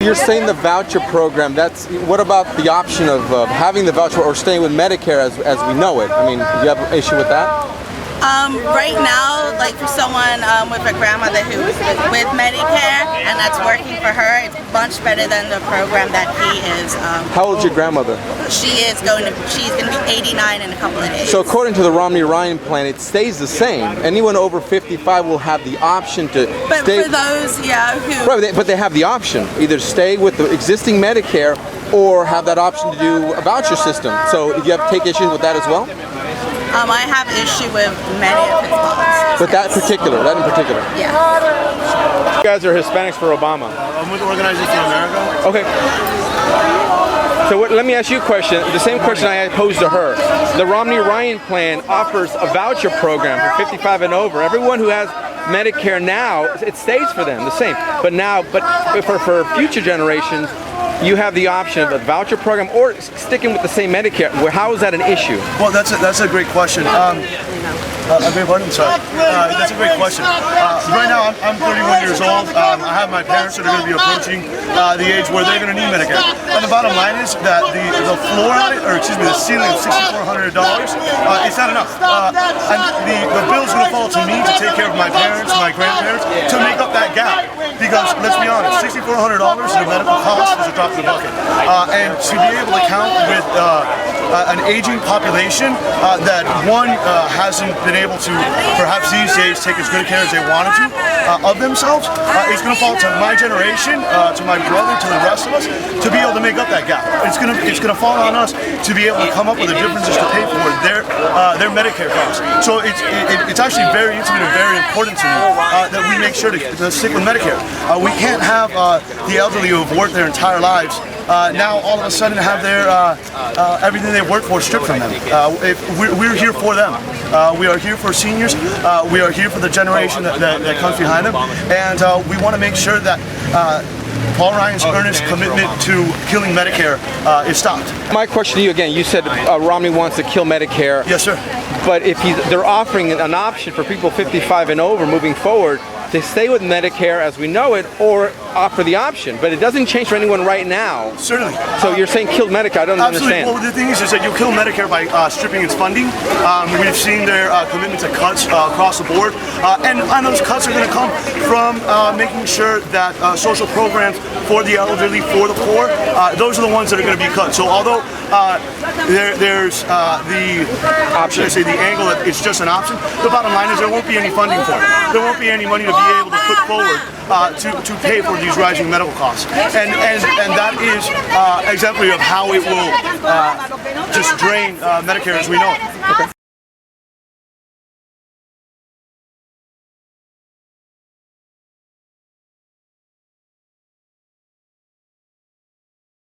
You're saying the voucher program, what about the option of having the voucher or staying with Medicare as we know it? I mean, do you have an issue with that? Right now, like for someone with a grandmother who's with Medicare and that's working for her, it's much better than the program that he is. How old is your grandmother? She's going to be 89 in a couple of days. So according to the Romney-Ryan plan, it stays the same. Anyone over 55 will have the option to stay. But for those, yeah, who... Right, but they have the option. Either stay with the existing Medicare or have that option to do a voucher system. So do you have to take issue with that as well? I have issue with many of his policies. But that in particular? Yeah. You guys are Hispanics for Obama. I'm with Organization America. Okay. So let me ask you a question, the same question I posed to her. The Romney-Ryan plan offers a voucher program for 55 and over. Everyone who has Medicare now, it stays for them, the same. But for future generations, you have the option of a voucher program or sticking with the same Medicare. How is that an issue? Well, that's a great question. I beg your pardon? Sorry. That's a great question. Right now, I'm 31 years old. I have my parents that are going to be approaching the age where they're going to need Medicare. And the bottom line is that the floor on it, or excuse me, the ceiling of $6,400, it's not enough. And the bill's going to fall to me to take care of my parents, my grandparents, to make up that gap. Because let's be honest, $6,400 in a medical cost is a drop in the bucket. And to be able to count with an aging population that one hasn't been able to, perhaps these days, take as good care as they wanted to of themselves, it's going to fall to my generation, to my brother, to the rest of us, to be able to make up that gap. It's going to fall on us to be able to come up with the differences to pay for their Medicare costs. So it's actually very intimate and very important to me that we make sure to stick with Medicare. We can't have the elderly who have worked their entire lives now all of a sudden have their everything they worked for stripped from them. We're here for them. We are here for seniors. We are here for the generation that comes behind them, and we want to make sure that Paul Ryan's earnest commitment to killing Medicare is stopped. My question to you again, you said Romney wants to kill Medicare. Yes, sir. But if they're offering an option for people 55 and over moving forward, to stay with Medicare as we know it, or offer the option, but it doesn't change for anyone right now. Certainly. So you're saying kill Medicare? I don't understand. Well, the thing is that you kill Medicare by stripping its funding. We've seen their commitment to cuts across the board, and those cuts are going to come from making sure that social programs for the elderly, for the poor, those are the ones that are going to be cut. So although there's the option, I say the angle that it's just an option, the bottom line is there won't be any funding for it. There won't be any money to be able to put forward to pay for these rising medical costs, and that is exemplary of how it will just drain Medicare as we know it. Okay.